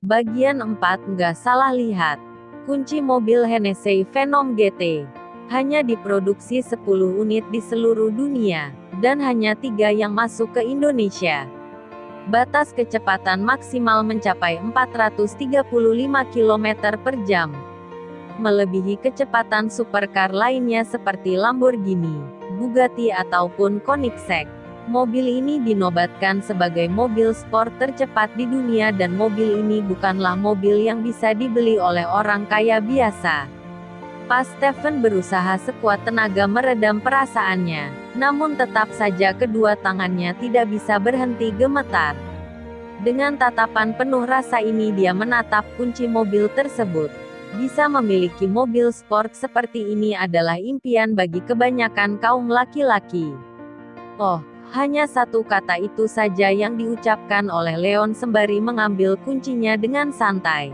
Bagian 4 nggak salah lihat. Kunci mobil Hennessey Venom GT. Hanya diproduksi 10 unit di seluruh dunia, dan hanya 3 yang masuk ke Indonesia. Batas kecepatan maksimal mencapai 435 km per jam. Melebihi kecepatan supercar lainnya seperti Lamborghini, Bugatti ataupun Koenigsegg. Mobil ini dinobatkan sebagai mobil sport tercepat di dunia dan mobil ini bukanlah mobil yang bisa dibeli oleh orang kaya biasa. Pas Steven berusaha sekuat tenaga meredam perasaannya, namun tetap saja kedua tangannya tidak bisa berhenti gemetar. Dengan tatapan penuh rasa ini dia menatap kunci mobil tersebut. Bisa memiliki mobil sport seperti ini adalah impian bagi kebanyakan kaum laki-laki. Oh, hanya satu kata itu saja yang diucapkan oleh Leon sembari mengambil kuncinya dengan santai.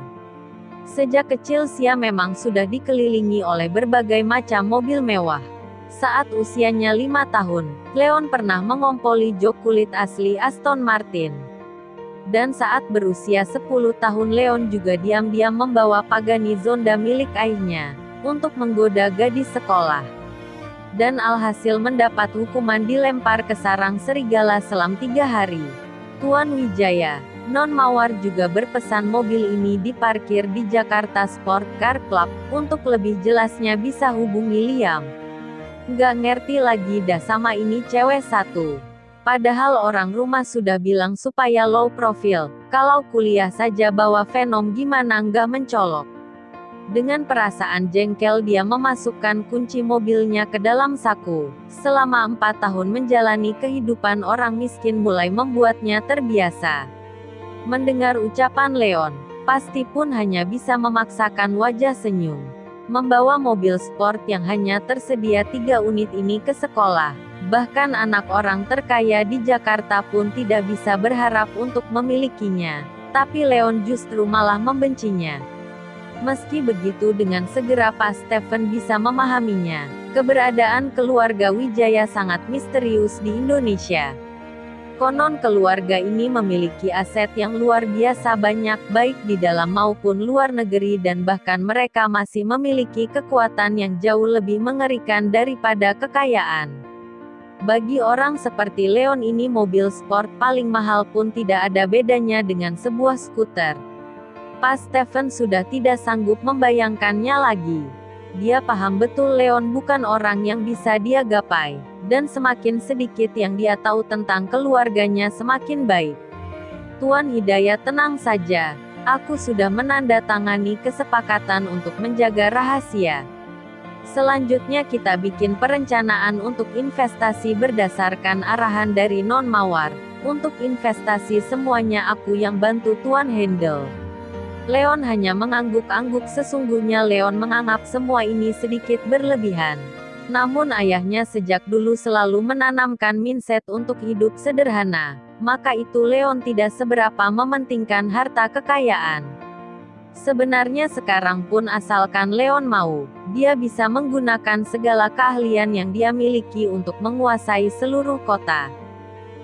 Sejak kecil Sia memang sudah dikelilingi oleh berbagai macam mobil mewah. Saat usianya 5 tahun, Leon pernah mengompoli jok kulit asli Aston Martin. Dan saat berusia 10 tahun Leon juga diam-diam membawa Pagani Zonda milik ayahnya, untuk menggoda gadis sekolah. Dan alhasil mendapat hukuman dilempar ke sarang serigala selam 3 hari. Tuan Wijaya, Non Mawar juga berpesan mobil ini diparkir di Jakarta Sport Car Club, untuk lebih jelasnya bisa hubungi Liam. Nggak ngerti lagi dah sama ini cewek satu. Padahal orang rumah sudah bilang supaya low profile, kalau kuliah saja bawa Venom gimana nggak mencolok. Dengan perasaan jengkel dia memasukkan kunci mobilnya ke dalam saku. Selama 4 tahun menjalani kehidupan orang miskin mulai membuatnya terbiasa. Mendengar ucapan Leon, pasti pun hanya bisa memaksakan wajah senyum. Membawa mobil sport yang hanya tersedia 3 unit ini ke sekolah. Bahkan anak orang terkaya di Jakarta pun tidak bisa berharap untuk memilikinya. Tapi Leon justru malah membencinya. Meski begitu dengan segera Pas Steven bisa memahaminya. Keberadaan keluarga Wijaya sangat misterius di Indonesia. Konon keluarga ini memiliki aset yang luar biasa banyak baik di dalam maupun luar negeri dan bahkan mereka masih memiliki kekuatan yang jauh lebih mengerikan daripada kekayaan. Bagi orang seperti Leon ini mobil sport paling mahal pun tidak ada bedanya dengan sebuah skuter. Pas Steven sudah tidak sanggup membayangkannya lagi. Dia paham betul Leon bukan orang yang bisa dia gapai, dan semakin sedikit yang dia tahu tentang keluarganya semakin baik. Tuan Hidayat tenang saja, aku sudah menandatangani kesepakatan untuk menjaga rahasia. Selanjutnya kita bikin perencanaan untuk investasi berdasarkan arahan dari Non Mawar. Untuk investasi semuanya aku yang bantu Tuan handle. Leon hanya mengangguk-angguk sesungguhnya Leon menganggap semua ini sedikit berlebihan. Namun ayahnya sejak dulu selalu menanamkan mindset untuk hidup sederhana. Maka itu Leon tidak seberapa mementingkan harta kekayaan. Sebenarnya sekarang pun asalkan Leon mau, dia bisa menggunakan segala keahlian yang dia miliki untuk menguasai seluruh kota.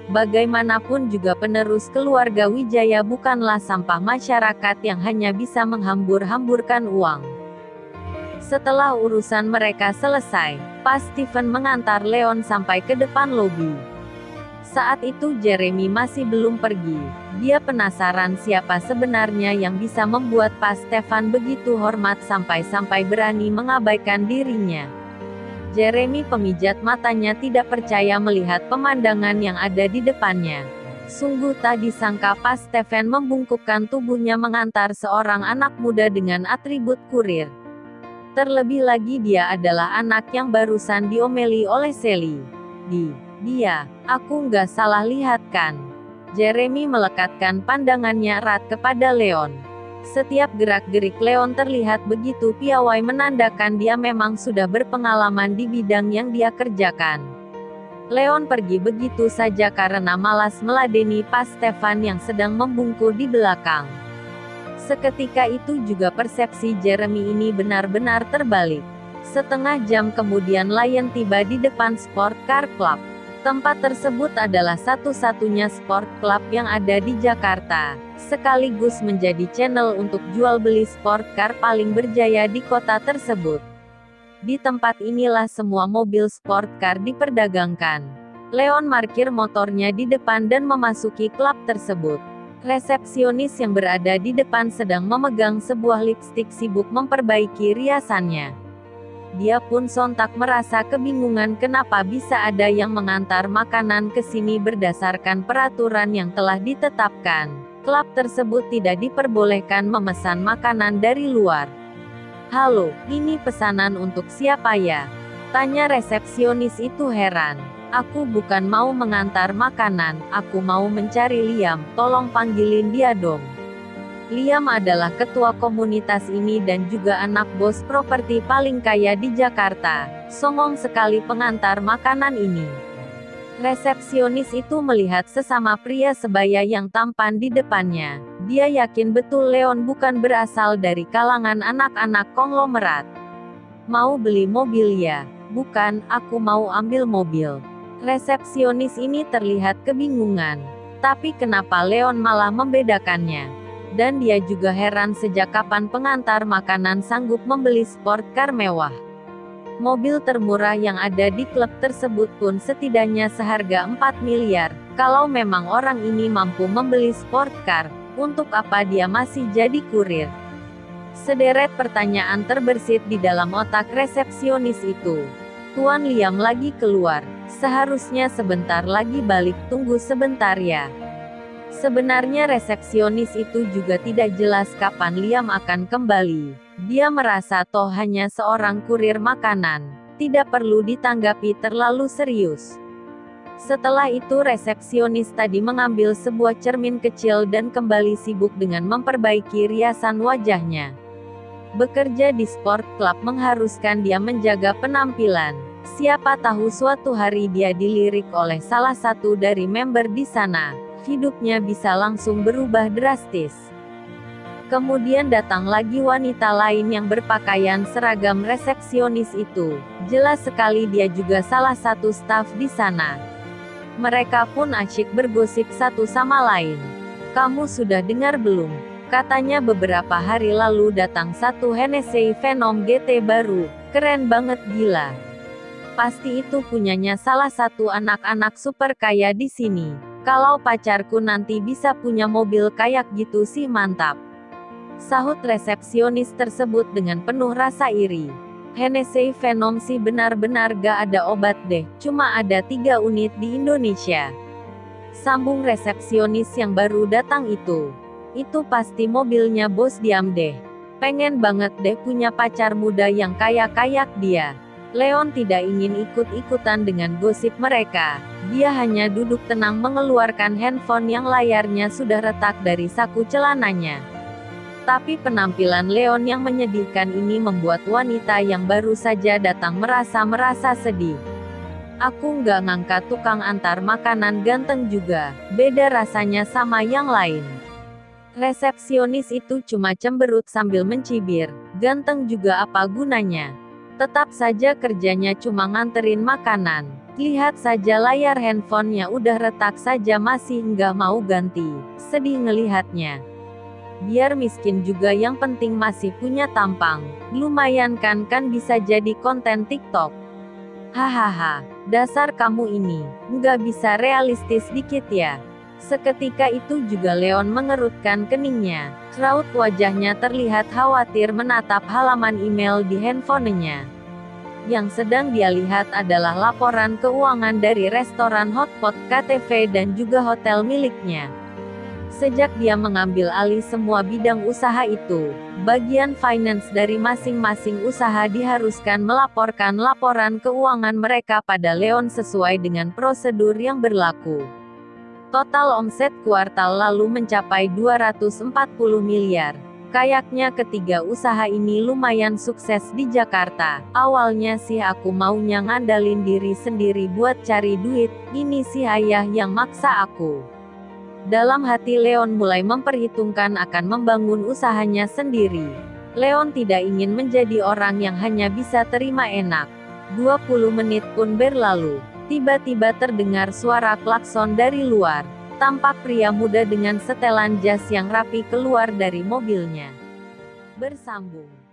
Bagaimanapun juga penerus keluarga Wijaya bukanlah sampah masyarakat yang hanya bisa menghambur-hamburkan uang. Setelah urusan mereka selesai, Pas Steven mengantar Leon sampai ke depan lobi. Saat itu Jeremy masih belum pergi. Dia penasaran siapa sebenarnya yang bisa membuat Pas Stefan begitu hormat sampai-sampai berani mengabaikan dirinya. Jeremy pemijat matanya tidak percaya melihat pemandangan yang ada di depannya. Sungguh tak disangka Pas Stefan membungkukkan tubuhnya mengantar seorang anak muda dengan atribut kurir. Terlebih lagi dia adalah anak yang barusan diomeli oleh Sally. Dia, aku nggak salah lihat kan? Jeremy melekatkan pandangannya erat kepada Leon. Setiap gerak-gerik Leon terlihat begitu piawai menandakan dia memang sudah berpengalaman di bidang yang dia kerjakan. Leon pergi begitu saja karena malas meladeni Pas Stefan yang sedang membungkuk di belakang. Seketika itu juga persepsi Jeremy ini benar-benar terbalik. Setengah jam kemudian Lion tiba di depan Sport Car Club. Tempat tersebut adalah satu-satunya sport club yang ada di Jakarta, sekaligus menjadi channel untuk jual beli sport car paling berjaya di kota tersebut. Di tempat inilah semua mobil sport car diperdagangkan. Leon parkir motornya di depan dan memasuki klub tersebut. Resepsionis yang berada di depan sedang memegang sebuah lipstik sibuk memperbaiki riasannya. Dia pun sontak merasa kebingungan kenapa bisa ada yang mengantar makanan ke sini berdasarkan peraturan yang telah ditetapkan. Klub tersebut tidak diperbolehkan memesan makanan dari luar. "Halo, ini pesanan untuk siapa ya?" tanya resepsionis itu heran. "Aku bukan mau mengantar makanan, aku mau mencari Liam, tolong panggilin dia dong." Liam adalah ketua komunitas ini dan juga anak bos properti paling kaya di Jakarta. Songong sekali pengantar makanan ini. Resepsionis itu melihat sesama pria sebaya yang tampan di depannya. Dia yakin betul Leon bukan berasal dari kalangan anak-anak konglomerat. "Mau beli mobil ya?" "Bukan, aku mau ambil mobil." Resepsionis ini terlihat kebingungan. Tapi kenapa Leon malah membedakannya? Dan dia juga heran sejak kapan pengantar makanan sanggup membeli sport car mewah. Mobil termurah yang ada di klub tersebut pun setidaknya seharga 4 miliar. Kalau memang orang ini mampu membeli sport car, untuk apa dia masih jadi kurir? Sederet pertanyaan terbersit di dalam otak resepsionis itu. "Tuan Liam lagi keluar. Seharusnya sebentar lagi balik, tunggu sebentar ya." Sebenarnya resepsionis itu juga tidak jelas kapan Liam akan kembali. Dia merasa toh hanya seorang kurir makanan, tidak perlu ditanggapi terlalu serius. Setelah itu resepsionis tadi mengambil sebuah cermin kecil dan kembali sibuk dengan memperbaiki riasan wajahnya. Bekerja di sport club mengharuskan dia menjaga penampilan. Siapa tahu suatu hari dia dilirik oleh salah satu dari member di sana. Hidupnya bisa langsung berubah drastis. Kemudian datang lagi wanita lain yang berpakaian seragam resepsionis itu. Jelas sekali dia juga salah satu staf di sana. Mereka pun asyik bergosip satu sama lain. "Kamu sudah dengar belum? Katanya beberapa hari lalu datang satu Hennessy Phenom GT baru, keren banget gila. Pasti itu punyanya salah satu anak-anak super kaya di sini. Kalau pacarku nanti bisa punya mobil kayak gitu sih mantap." Sahut resepsionis tersebut dengan penuh rasa iri. "Hennessy Phenom sih benar-benar gak ada obat deh, cuma ada 3 unit di Indonesia." Sambung resepsionis yang baru datang itu. "Itu pasti mobilnya bos Diam deh. Pengen banget deh punya pacar muda yang kayak dia." Leon tidak ingin ikut-ikutan dengan gosip mereka. Dia hanya duduk tenang mengeluarkan handphone yang layarnya sudah retak dari saku celananya. Tapi penampilan Leon yang menyedihkan ini membuat wanita yang baru saja datang merasa sedih. "Aku nggak ngangkat tukang antar makanan ganteng juga, beda rasanya sama yang lain." Resepsionis itu cuma cemberut sambil mencibir, "Ganteng juga apa gunanya? Tetap saja kerjanya cuma nganterin makanan. Lihat saja layar handphonenya udah retak saja masih nggak mau ganti." Sedih ngelihatnya. "Biar miskin juga yang penting masih punya tampang. Lumayan kan bisa jadi konten TikTok." "Hahaha, dasar kamu ini, nggak bisa realistis dikit ya?" Seketika itu juga Leon mengerutkan keningnya. Raut wajahnya terlihat khawatir menatap halaman email di handphonenya. Yang sedang dia lihat adalah laporan keuangan dari restoran Hotpot KTV dan juga hotel miliknya. Sejak dia mengambil alih semua bidang usaha itu, bagian finance dari masing-masing usaha diharuskan melaporkan laporan keuangan mereka pada Leon sesuai dengan prosedur yang berlaku. Total omset kuartal lalu mencapai 240 miliar. Kayaknya ketiga usaha ini lumayan sukses di Jakarta. "Awalnya sih aku maunya ngandalin diri sendiri buat cari duit, ini sih ayah yang maksa aku." Dalam hati Leon mulai memperhitungkan akan membangun usahanya sendiri. Leon tidak ingin menjadi orang yang hanya bisa terima enak. 20 menit pun berlalu. Tiba-tiba terdengar suara klakson dari luar. Tampak pria muda dengan setelan jas yang rapi keluar dari mobilnya. Bersambung.